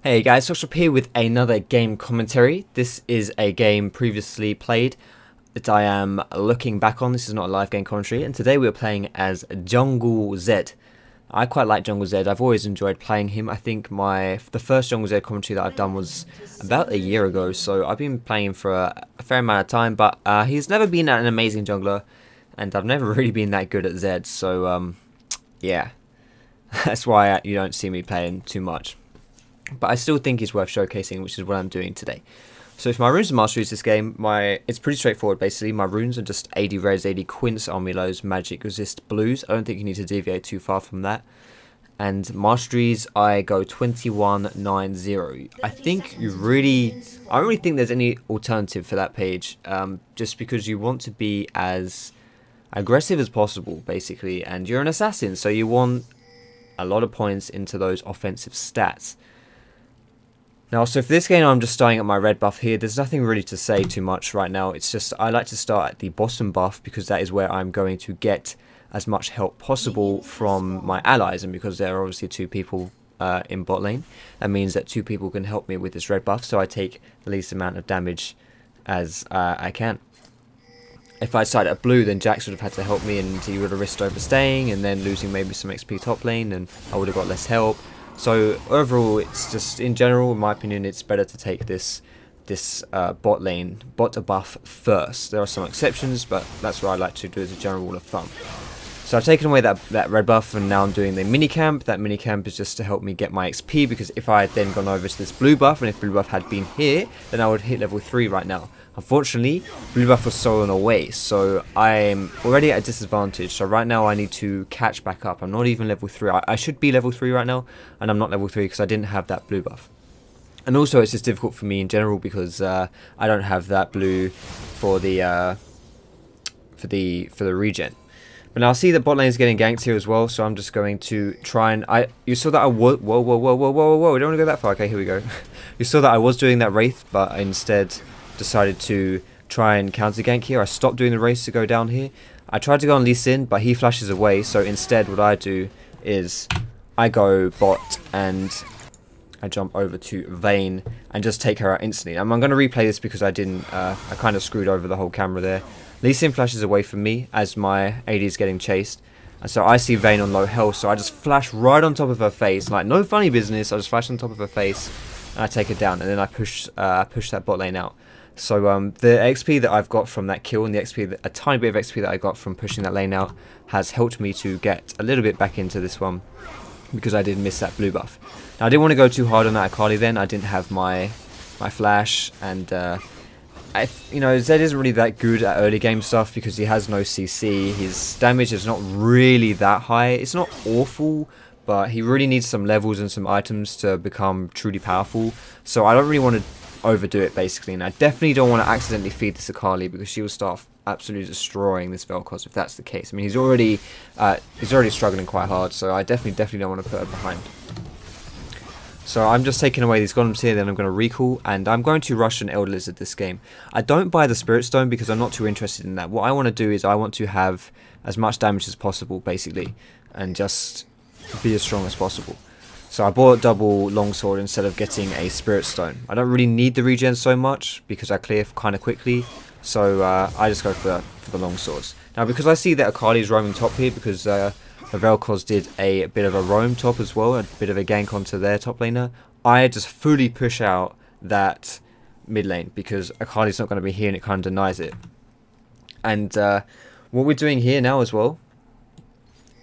Hey guys, Foxdrop here with another game commentary. This is a game previously played that I am looking back on. This is not a live game commentary, and today we're playing as Jungle ZED. I quite like Jungle ZED. I've always enjoyed playing him. I think the first Jungle ZED commentary that I've done was about a year ago, so I've been playing him for a fair amount of time, but he's never been an amazing jungler, and I've never really been that good at ZED, so yeah, that's why you don't see me playing too much. But I still think he's worth showcasing, which is what I'm doing today. So for my runes and masteries this game, it's pretty straightforward basically. My runes are just AD Reds, AD Quints, Armour lows, magic, resist, blues. I don't think you need to deviate too far from that. And masteries, I go 2190. I think I don't really think there's any alternative for that page. Just because you want to be as aggressive as possible basically, and you're an assassin, so you want a lot of points into those offensive stats. Now, so for this game, I'm just starting at my red buff here. There's nothing really to say too much right now. It's just I like to start at the bottom buff because that is where I'm going to get as much help possible from my allies. And because there are obviously two people in bot lane, that means that two people can help me with this red buff. So I take the least amount of damage as I can. If I started at blue, then Jax would have had to help me, and he would have risked overstaying and then losing maybe some XP top lane, and I would have got less help. So overall, it's just, in general, in my opinion, it's better to take this bot buff first. There are some exceptions, but that's what I like to do as a general rule of thumb. So I've taken away that red buff, and now I'm doing the mini camp. That mini camp is just to help me get my XP, because if I had then gone over to this blue buff, and if blue buff had been here, then I would hit level 3 right now. Unfortunately, blue buff was stolen away, so I'm already at a disadvantage. So right now I need to catch back up. I'm not even level 3. I should be level 3 right now, and I'm not level 3 because I didn't have that blue buff. And also it's just difficult for me in general because I don't have that blue for the regen. But now I see that bot lane is getting ganked here as well, so I'm just going to try and you saw that I was whoa, we don't want to go that far. Okay, here we go. You saw that I was doing that wraith, but I instead decided to try and counter gank here. I stopped doing the race to go down here. I tried to go on Lee Sin, but he flashes away, so instead what I do is I go bot and I jump over to Vayne and just take her out instantly. I'm going to replay this because I kind of screwed over the whole camera there. Lee Sin flashes away from me as my AD is getting chased, and so I see Vayne on low health, so I just flash right on top of her face, like no funny business. I just flash on top of her face and I take her down, and then I push that bot lane out. So the XP that I've got from that kill, and a tiny bit of XP that I got from pushing that lane out, has helped me to get a little bit back into this one, because I did miss that blue buff. Now I didn't want to go too hard on that Akali then. I didn't have my flash, and Zed isn't really that good at early game stuff because he has no CC. His damage is not really that high. It's not awful, but he really needs some levels and some items to become truly powerful. So I don't really want to overdo it basically, and I definitely don't want to accidentally feed this Akali because she will start absolutely destroying this Vel'Koz if that's the case. I mean, he's already struggling quite hard, so I definitely don't want to put her behind. So I'm just taking away these golems here, then I'm going to recall, and I'm going to rush an Elder Lizard this game. I don't buy the Spirit Stone because I'm not too interested in that. What I want to do is I want to have as much damage as possible basically, and just be as strong as possible. So I bought double longsword instead of getting a spirit stone. I don't really need the regen so much because I clear kind of quickly. So I just go for the longswords. Now because I see that Akali is roaming top here, because the Vel'Koz did a bit of a roam top as well, a bit of a gank onto their top laner, I just fully push out that mid lane because Akali's not going to be here and it kind of denies it. And what we're doing here now as well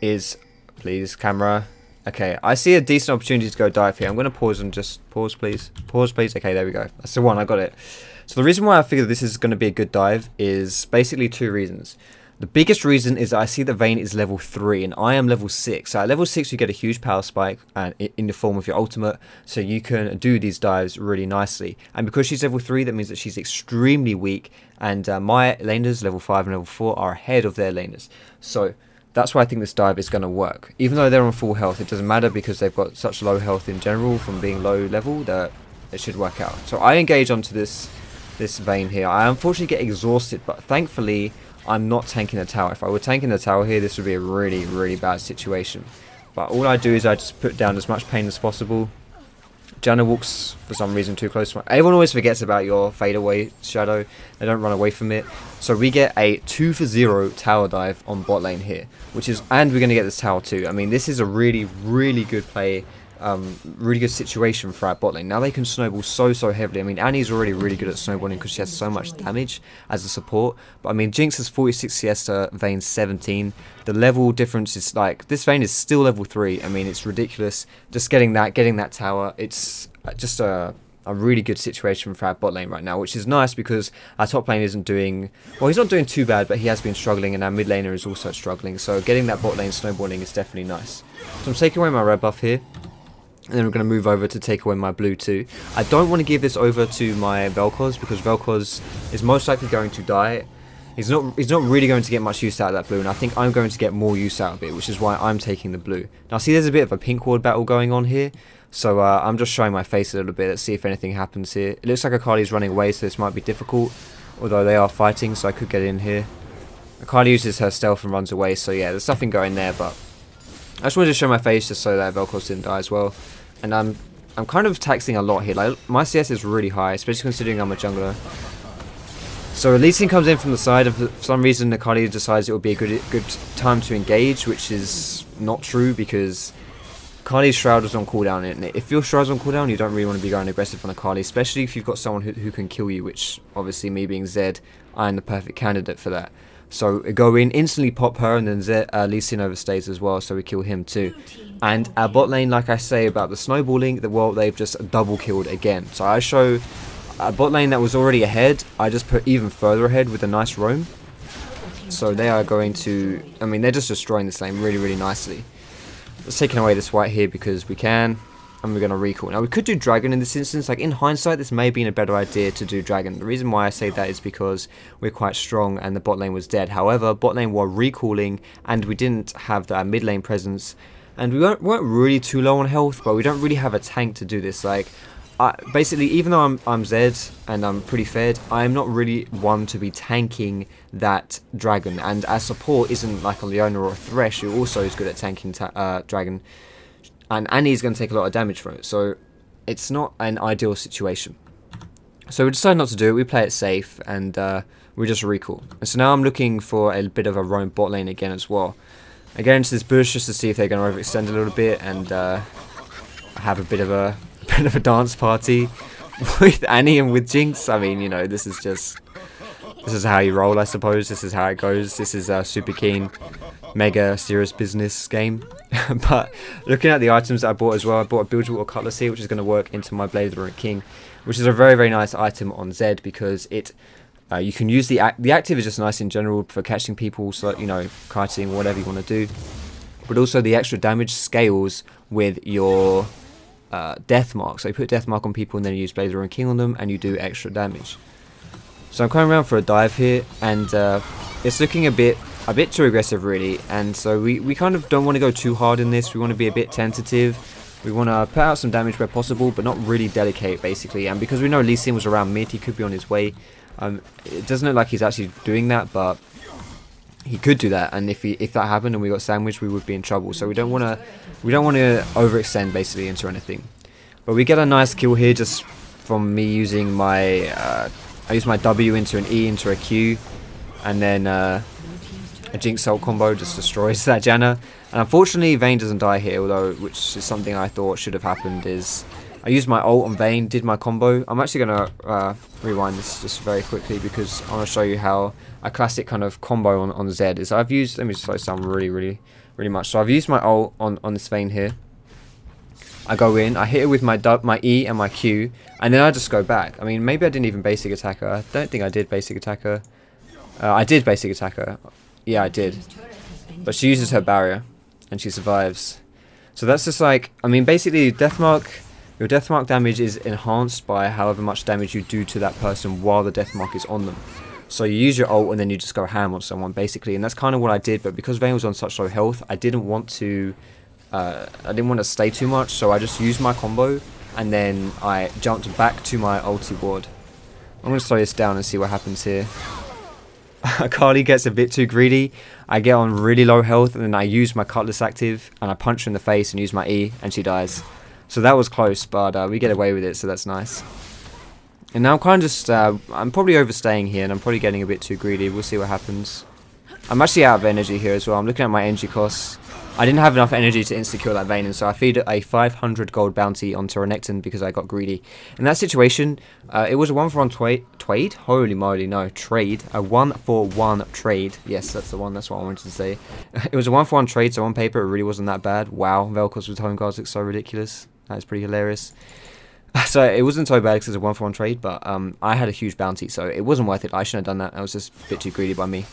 is, please camera. Okay, I see a decent opportunity to go dive here. I'm going to pause and just pause, please. Pause, please. Okay, there we go. That's the one. I got it. So the reason why I figure this is going to be a good dive is basically two reasons. The biggest reason is that I see that Vayne is level 3 and I am level 6. So at level 6 you get a huge power spike and in the form of your ultimate, so you can do these dives really nicely. And because she's level 3, that means that she's extremely weak, and my laners level 5 and level 4 are ahead of their laners. So that's why I think this dive is going to work. Even though they're on full health, it doesn't matter because they've got such low health in general from being low level that it should work out. So I engage onto this Vayne here. I unfortunately get exhausted, but thankfully I'm not tanking the tower. If I were tanking the tower here, this would be a really, really bad situation. But all I do is I just put down as much pain as possible, Janna walks for some reason too close to my... Everyone always forgets about your fadeaway shadow. They don't run away from it. So we get a 2-for-0 tower dive on bot lane here, which is... And we're going to get this tower too. I mean, this is a really, really good play. Really good situation for our bot lane. Now they can snowball so heavily. I mean, Annie's already really good at snowballing because she has so much damage as a support. But I mean, Jinx has 46 CS to Vayne's 17. The level difference is like, this Vayne is still level 3. I mean, it's ridiculous. Just getting that tower, it's just a really good situation for our bot lane right now, which is nice because our top lane isn't doing... Well, he's not doing too bad, but he has been struggling, and our mid laner is also struggling. So getting that bot lane snowballing is definitely nice. So I'm taking away my red buff here. And then we're going to move over to take away my blue too. I don't want to give this over to my Vel'Koz because Vel'Koz is most likely going to die. He's not really going to get much use out of that blue, and I think I'm going to get more use out of it, which is why I'm taking the blue. Now see, there's a bit of a pink ward battle going on here, so I'm just showing my face a little bit. Let's see if anything happens here. It looks like Akali's running away, so this might be difficult, although they are fighting, so I could get in here. Akali uses her stealth and runs away, so yeah, there's nothing going there, but I just wanted to show my face just so that Vel'Koz didn't die as well. And I'm kind of taxing a lot here. Like, my CS is really high, especially considering I'm a jungler. So Lee Sin comes in from the side. For some reason, Akali decides it would be a good time to engage, which is not true because Akali's Shroud was on cooldown. And if your Shroud's on cooldown, you don't really want to be going aggressive on Akali, especially if you've got someone who can kill you, which obviously me being Zed, I'm the perfect candidate for that. So we go in, instantly pop her, and then Lee Sin overstays as well, so we kill him too. And our bot lane, like I say about the snowballing, well, they've just double killed again. So I show a bot lane that was already ahead, I just put even further ahead with a nice roam. So they are going to, I mean, they're just destroying this lane really, really nicely. Let's take away this white here because we can, and we're going to recall. Now we could do dragon in this instance. Like, in hindsight, this may have been a better idea to do dragon. The reason why I say that is because we're quite strong and the bot lane was dead. However, bot lane were recalling and we didn't have that mid lane presence. And we weren't really too low on health, but we don't really have a tank to do this. Like, basically, even though I'm Zed and I'm pretty fed, I'm not really one to be tanking that dragon. And as support isn't like a Leona or a Thresh, who also is good at tanking dragon. And Annie's going to take a lot of damage from it, so it's not an ideal situation. So we decided not to do it, we play it safe, and we just recall. And so now I'm looking for a bit of a roam bot lane again as well. I get into this bush just to see if they're going to overextend a little bit, and I have a bit of a dance party with Annie and with Jinx. I mean, you know, this is how you roll, I suppose. This is how it goes. This is super keen, mega serious business game. But looking at the items that I bought as well, I bought a Bilgewater Cutlass here, which is going to work into my Blade of the Ruined King, which is a very, very nice item on Zed because it you can use the active is just nice in general for catching people, so you know, kiting, whatever you want to do. But also the extra damage scales with your death mark. So you put death mark on people and then you use Blade of the Ruined King on them and you do extra damage. So I'm coming around for a dive here, and it's looking a bit too aggressive really, and so we kind of don't want to go too hard in this. We want to be a bit tentative. We want to put out some damage where possible, but not really delicate basically. And because we know Lee Sin was around mid, he could be on his way. It doesn't look like he's actually doing that, but he could do that. And if that happened and we got sandwiched, we would be in trouble. So we don't want to overextend basically into anything. But we get a nice kill here just from me using my I use my W into an E into a Q, and then a Jinx ult combo just destroys that Janna. And unfortunately Vayne doesn't die here, although, which is something I thought should have happened, is I used my ult on Vayne, did my combo. I'm actually going to rewind this just very quickly because I want to show you how a classic kind of combo on Zed is. I've used, let me slow this down really much. So I've used my ult on this Vayne here. I go in, I hit it with my E and my Q, and then I just go back. I mean, maybe I didn't even basic attack her. I don't think I did basic attack her. I did basic attack her. Yeah, I did. But she uses her barrier, and she survives. So that's just like, I mean, basically your death mark damage is enhanced by however much damage you do to that person while the death mark is on them. So you use your ult and then you just go ham on someone basically, and that's kind of what I did. But because Vayne was on such low health, I didn't want to stay too much, so I just used my combo and then I jumped back to my ulti ward. I'm going to slow this down and see what happens here. Akali gets a bit too greedy. I get on really low health and then I use my Cutlass active and I punch her in the face and use my E and she dies. So that was close, but we get away with it, so that's nice. And now I'm kind of just, I'm probably overstaying here, and I'm probably getting a bit too greedy. We'll see what happens. I'm actually out of energy here as well. I'm looking at my energy costs. I didn't have enough energy to insta-kill that Vayne, and so I feed a 500 gold bounty onto Renekton because I got greedy. In that situation, it was a 1-for-1 trade? Holy moly, no, trade. A 1-for-1 trade. Yes, that's the one, that's what I wanted to say. It was a 1-for-1 trade, so on paper it really wasn't that bad. Wow, Vel'Koz with home guards looks so ridiculous. That is pretty hilarious. So it wasn't so bad because it was a 1-for-1 trade, but I had a huge bounty, so it wasn't worth it. I shouldn't have done that. I was just a bit too greedy by me.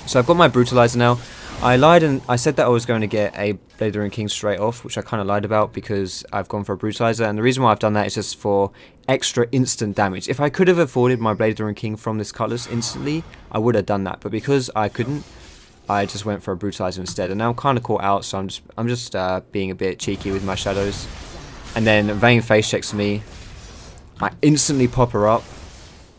So I've got my Brutalizer now. I lied and I said that I was going to get a Blade of the Ruined King straight off, which I kind of lied about because I've gone for a Brutalizer. And the reason why I've done that is just for extra instant damage. If I could have afforded my Blade of the Ruined King from this Cutlass instantly, I would have done that. But because I couldn't, I just went for a Brutalizer instead. And now I'm kind of caught out, so I'm just being a bit cheeky with my shadows. And then Vayne face checks me. I instantly pop her up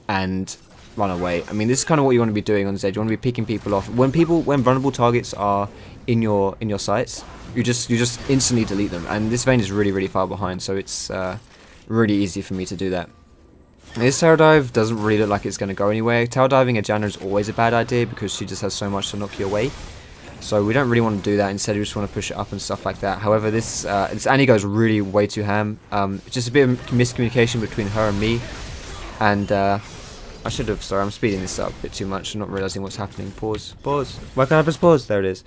and run away. I mean, this is kind of what you want to be doing on ZED. You want to be picking people off. When vulnerable targets are in your sights, you just instantly delete them. And this Vayne is really far behind, so it's really easy for me to do that. And this tower dive doesn't really look like it's going to go anywhere. Tower diving a Janna is always a bad idea because she just has so much to knock you away. So we don't really want to do that. Instead, we just want to push it up and stuff like that. However, this Annie goes really way too ham. It's just a bit of miscommunication between her and me. And I should have, sorry, I'm speeding this up a bit too much. I'm not realizing what's happening. Pause. Why can't I press pause? There it is.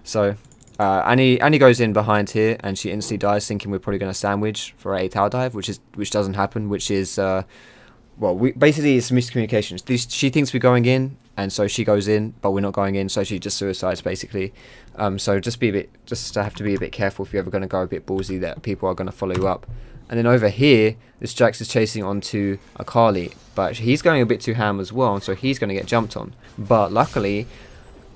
So Annie goes in behind here, and she instantly dies, thinking we're probably going to sandwich for a tower dive, which doesn't happen. Which is well, basically it's miscommunication. She thinks we're going in, and so she goes in, but we're not going in, so she just suicides basically. So just have to be a bit careful if you're ever going to go a bit ballsy, that people are going to follow you up. And then over here, this Jax is chasing onto Akali, but he's going a bit too ham as well, and so he's going to get jumped on. But luckily,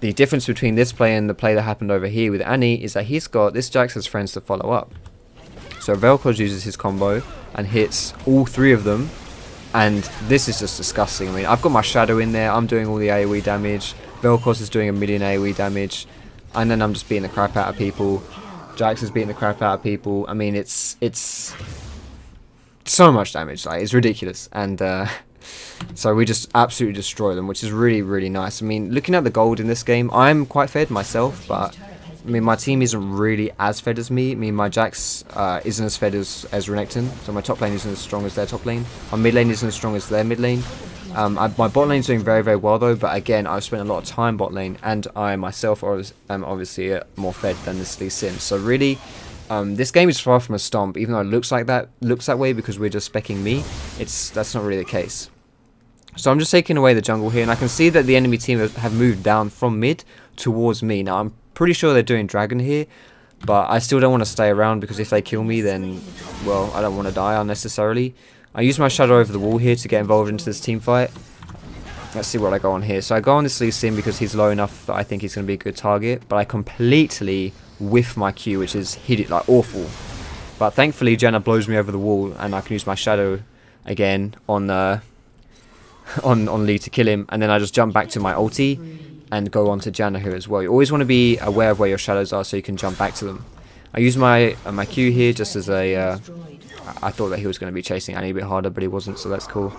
the difference between this play and the play that happened over here with Annie is that this Jax has friends to follow up. So Vel'Koz uses his combo and hits all three of them, and this is just disgusting. I mean, I've got my Shadow in there, I'm doing all the AoE damage, Vel'Koz is doing 1,000,000 AoE damage, and then I'm just beating the crap out of people. Jax is beating the crap out of people. I mean, it's so much damage, like, it's ridiculous. And so we just absolutely destroy them, which is really nice. I mean, looking at the gold in this game, I'm quite fed myself, but I mean, my team isn't really as fed as me. I mean, my Jax isn't as fed as Renekton, so my top lane isn't as strong as their top lane. My mid lane isn't as strong as their mid lane. My bot lane's doing very well though, but again, I've spent a lot of time bot lane, and I myself am obviously more fed than this Lee Sin. So really, this game is far from a stomp, even though it looks that way because we're just specking me. That's not really the case. So I'm just taking away the jungle here, and I can see that the enemy team have moved down from mid towards me. Now I'm pretty sure they're doing dragon here, but I still don't want to stay around because if they kill me, then, well, I don't want to die unnecessarily. I use my Shadow over the wall here to get involved into this team fight. Let's see what I go on here. So I go on this Lee Sin because he's low enough that I think he's going to be a good target, but I completely whiff my Q, which is like awful. But thankfully Janna blows me over the wall, and I can use my Shadow again on Lee to kill him, and then I just jump back to my ulti and go on to Janna here as well. You always want to be aware of where your shadows are so you can jump back to them. I use my Q here just as a I thought that he was going to be chasing Annie a bit harder, but he wasn't, so that's cool.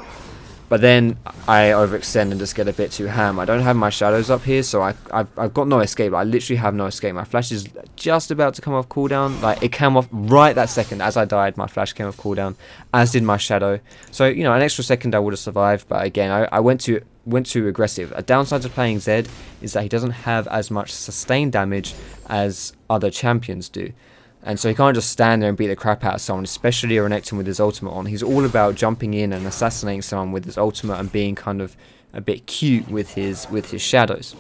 But then I overextend and just get a bit too ham. I don't have my shadows up here, so I've got no escape. I literally have no escape. My flash is just about to come off cooldown. Like, it came off right that second. As I died, my flash came off cooldown, as did my shadow. So, you know, an extra second I would have survived, but again, I went too aggressive. A downside to playing Zed is that he doesn't have as much sustained damage as other champions do. And so he can't just stand there and beat the crap out of someone, especially Renekton with his ultimate on. He's all about jumping in and assassinating someone with his ultimate and being kind of a bit cute with his shadows.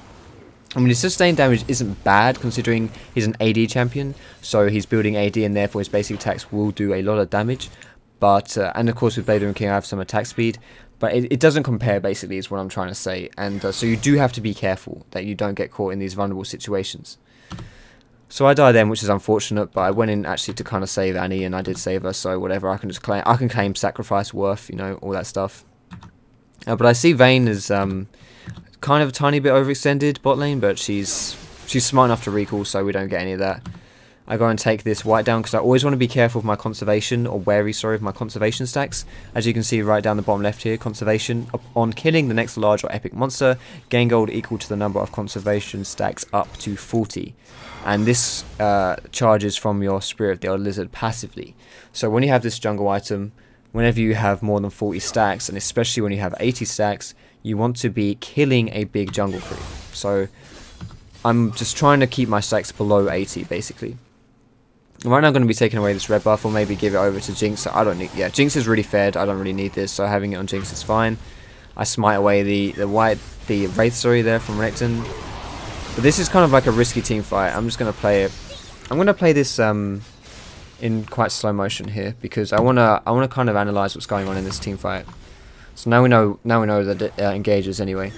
I mean, his sustained damage isn't bad considering he's an AD champion, so he's building AD and therefore his basic attacks will do a lot of damage. But and of course with Blade of the King I have some attack speed, but it doesn't compare basically is what I'm trying to say. And so you do have to be careful that you don't get caught in these vulnerable situations. So I died then, which is unfortunate, but I went in actually to kind of save Annie, and I did save her, so whatever, I can claim sacrifice worth, you know, all that stuff. But I see Vayne is kind of a tiny bit overextended bot lane, but she's smart enough to recall, so we don't get any of that. I go and take this white down because I always want to be careful of my conservation, or wary, sorry, of my conservation stacks. As you can see right down the bottom left here, conservation. On killing the next large or epic monster, gain gold equal to the number of conservation stacks up to 40. And this charges from your Spirit of the Old Lizard passively. So when you have this jungle item, whenever you have more than 40 stacks, and especially when you have 80 stacks, you want to be killing a big jungle creep. So I'm just trying to keep my stacks below 80 basically. Right now I'm going to be taking away this red buff, or maybe give it over to Jinx. I don't need, yeah, Jinx is really fed, I don't really need this, so having it on Jinx is fine. I smite away the Wraith, sorry, there from Renekton. But this is kind of like a risky team fight. I'm just going to play it. I'm going to play this in quite slow motion here, because I want to kind of analyze what's going on in this team fight. So now we know that it engages anyway.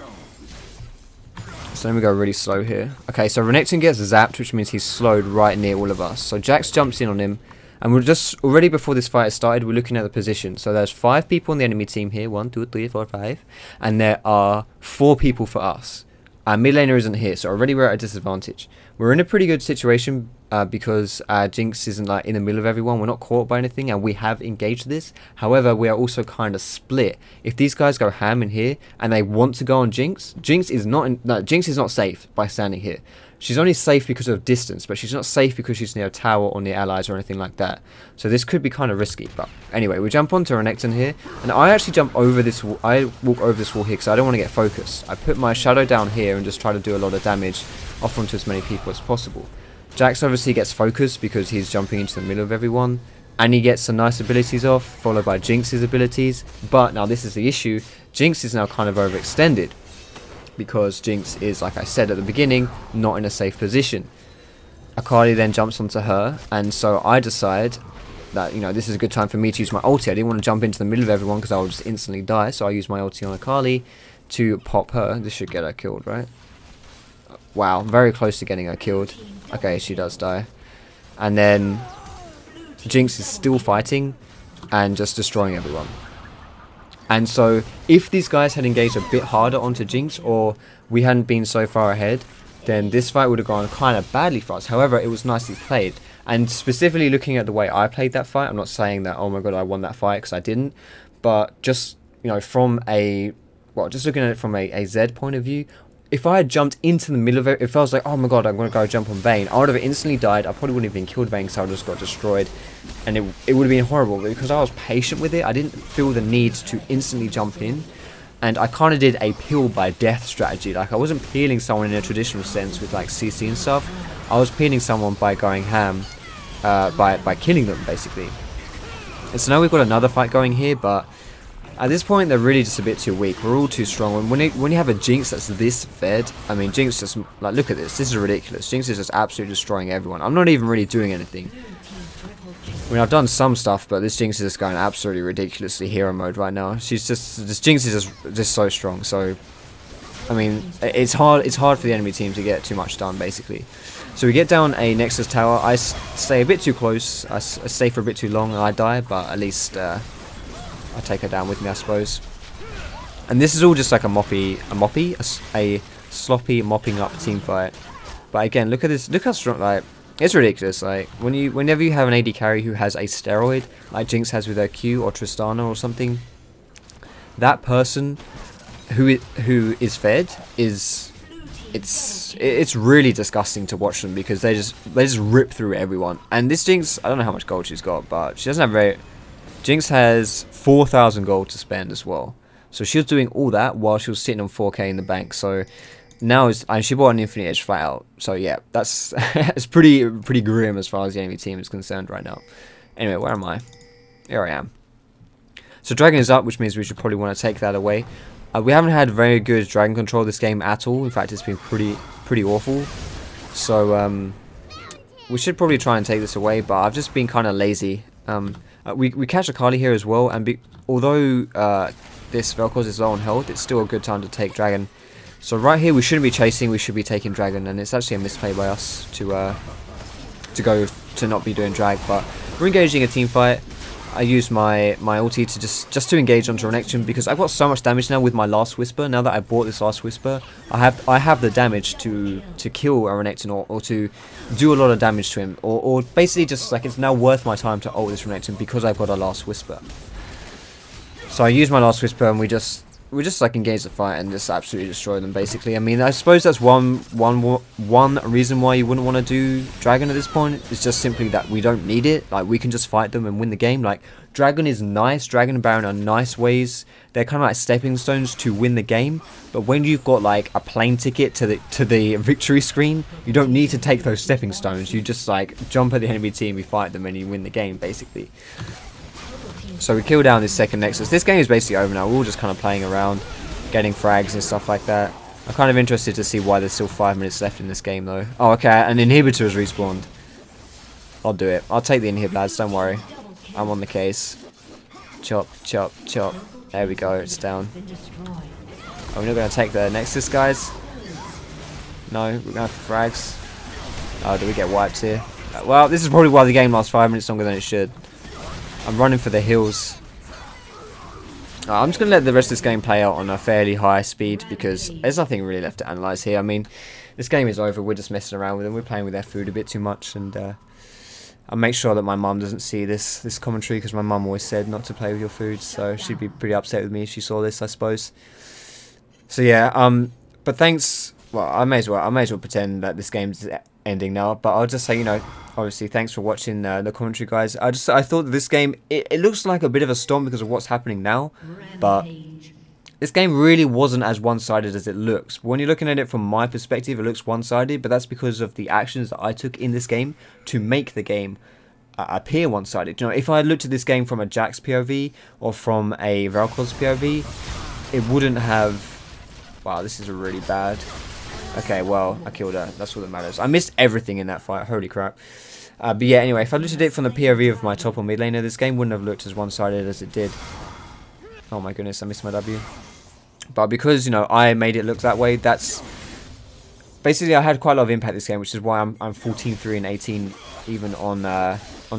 So let me go really slow here. Okay, so Renekton gets zapped, which means he's slowed right near all of us. So Jax jumps in on him, and we're just already before this fight started, we're looking at the position. So there's 5 people on the enemy team here, 1, 2, 3, 4, 5, and there are 4 people for us. Our mid laner isn't here, so already we're at a disadvantage. We're in a pretty good situation because Jinx isn't like in the middle of everyone. We're not caught by anything, and we have engaged this. However, we are also kind of split. If these guys go ham in here and they want to go on Jinx, Jinx is not safe by standing here. She's only safe because of distance, but she's not safe because she's near a tower or near allies or anything like that. So this could be kind of risky. But anyway, we jump onto Renekton here, and I actually jump over this wall. I walk over this wall here because I don't want to get focused. I put my shadow down here and just try to do a lot of damage off onto as many people as possible. Jax obviously gets focused because he's jumping into the middle of everyone, and he gets some nice abilities off, followed by Jinx's abilities. But now this is the issue. Jinx is now kind of overextended, because Jinx is, like I said at the beginning, not in a safe position. Akali then jumps onto her, and so I decide that, you know, this is a good time for me to use my ulti. I didn't want to jump into the middle of everyone because I would just instantly die, so I use my ulti on Akali to pop her. This should get her killed, right? Wow, very close to getting her killed. Okay, she does die. And then Jinx is still fighting and just destroying everyone. And so if these guys had engaged a bit harder onto Jinx, or we hadn't been so far ahead, then this fight would have gone kind of badly for us. However, it was nicely played. And specifically looking at the way I played that fight, I'm not saying that, oh my god, I won that fight, because I didn't. But just, you know, from a, well, just looking at it from a ZED point of view, if I had jumped into the middle of it, if I was like, oh my god, I'm going to go jump on Vayne, I would have instantly died. I probably wouldn't have been killed Vayne, because I would have just got destroyed. And it would have been horrible. But because I was patient with it, I didn't feel the need to instantly jump in. And I kind of did a peel by death strategy. Like, I wasn't peeling someone in a traditional sense with like CC and stuff. I was peeling someone by going ham, by killing them, basically. And so now we've got another fight going here, but at this point, they're really just a bit too weak. We're all too strong. And when you have a Jinx that's this fed, I mean, Jinx just, like, look at this. This is ridiculous. Jinx is just absolutely destroying everyone. I'm not even really doing anything. I mean, I've done some stuff, but this Jinx is just going absolutely ridiculously hero mode right now. She's just, this Jinx is just so strong. So, I mean, it's hard for the enemy team to get too much done, basically. So we get down a Nexus tower. I stay a bit too close. I stay for a bit too long and I die, but at least I take her down with me, I suppose. And this is all just like a sloppy mopping up team fight. But again, look at this. Look how strong. Like, it's ridiculous. Like, whenever you have an AD carry who has a steroid, like Jinx has with her Q or Tristana or something, that person who is fed is, it's really disgusting to watch them, because they just rip through everyone. And this Jinx, I don't know how much gold she's got, but she doesn't have very. Jinx has 4,000 gold to spend as well. So she was doing all that while she was sitting on 4k in the bank. So now and she bought an Infinite Edge flat out. So yeah, that's it's pretty grim as far as the enemy team is concerned right now. Anyway, where am I? Here I am. So Dragon is up, which means we should probably want to take that away. We haven't had very good Dragon control this game at all. In fact, it's been pretty awful. So we should probably try and take this away, but I've just been kind of lazy. We catch Akali here as well, and although this Vel'Koz is low on health, it's still a good time to take Dragon. So right here we shouldn't be chasing, we should be taking Dragon, and it's actually a misplay by us to not be doing drag, but we're engaging a team fight. I use my ulti to just to engage onto Renekton, because I've got so much damage now with my last Whisper. Now that I bought this last Whisper, I have the damage to kill a Renekton, or to do a lot of damage to him, or basically just like it's now worth my time to ult this Renekton because I've got a last Whisper. So I use my last Whisper and we just like engage the fight and just absolutely destroy them basically. I mean, I suppose that's one reason why you wouldn't want to do Dragon at this point. It's just simply that we don't need it. Like, we can just fight them and win the game. Like, Dragon is nice. Dragon and Baron are nice ways. They're kind of like stepping stones to win the game. But when you've got like a plane ticket to the victory screen, you don't need to take those stepping stones. You just like jump at the enemy team, you fight them, and you win the game basically. So we kill down this second Nexus. This game is basically over now. We're all just kind of playing around, getting frags and stuff like that. I'm kind of interested to see why there's still 5 minutes left in this game though. Oh, okay, an inhibitor has respawned. I'll do it. I'll take the inhib, lads, don't worry. I'm on the case. Chop, chop, chop. There we go, it's down. Are we not going to take the Nexus, guys? No, we're going for frags. Oh, do we get wipes here? Well, this is probably why the game lasts 5 minutes longer than it should. I'm running for the hills. I'm just going to let the rest of this game play out on a fairly high speed because there's nothing really left to analyse here. I mean, this game is over. We're just messing around with them. We're playing with their food a bit too much. And I'll make sure that my mum doesn't see this commentary, because my mum always said not to play with your food. So she'd be pretty upset with me if she saw this, I suppose. So yeah, but thanks. Well, I may as well pretend that this game's ending now. But I'll just say, you know, obviously, thanks for watching the commentary, guys. I thought that this game, it looks like a bit of a storm because of what's happening now, but this game really wasn't as one-sided as it looks. When you're looking at it from my perspective, it looks one-sided, but that's because of the actions that I took in this game to make the game appear one-sided. You know, if I looked at this game from a Jax POV or from a Vel'Koz POV, it wouldn't have. Wow, this is really bad. Okay, well, I killed her. That's all that matters. I missed everything in that fight. Holy crap. But yeah, anyway, if I looked at it from the POV of my top or mid laner, this game wouldn't have looked as one-sided as it did. Oh my goodness, I missed my W. But because, you know, I made it look that way, that's... Basically, I had quite a lot of impact this game, which is why I'm 14-3 and 18 even on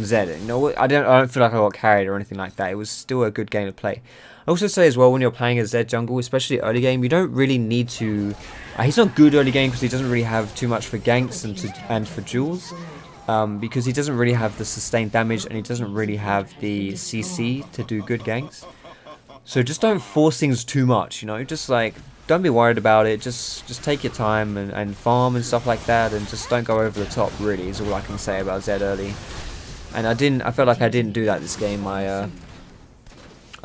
ZED. You know, I don't feel like I got carried or anything like that. It was still a good game to play. I also say as well, when you're playing a ZED jungle, especially early game, you don't really need to... he's not good early game because he doesn't really have too much for ganks and for duels. Because he doesn't really have the sustained damage and he doesn't really have the CC to do good ganks. So just don't force things too much, you know, just like, don't be worried about it, just take your time and farm and stuff like that, and just don't go over the top, really, is all I can say about ZED early. And I felt like I didn't do that this game. I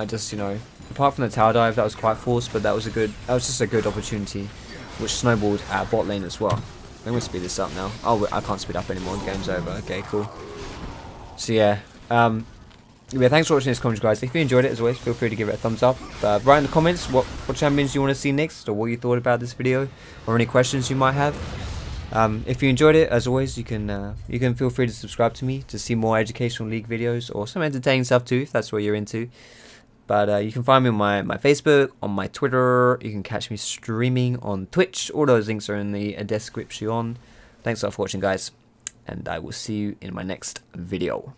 just, you know, apart from the tower dive, that was quite forced, but that was just a good opportunity, which snowballed at bot lane as well. I'm going to speed this up now. Oh, I can't speed up anymore, the game's over. Okay, cool. So yeah, yeah, thanks for watching this commentary, guys. If you enjoyed it, as always, feel free to give it a thumbs up. Write in the comments what champions you want to see next, or what you thought about this video, or any questions you might have. If you enjoyed it, as always, you can feel free to subscribe to me to see more educational League videos, or some entertaining stuff too, if that's what you're into. But you can find me on my Facebook, on my Twitter. You can catch me streaming on Twitch. All those links are in the description. Thanks a lot for watching, guys, and I will see you in my next video.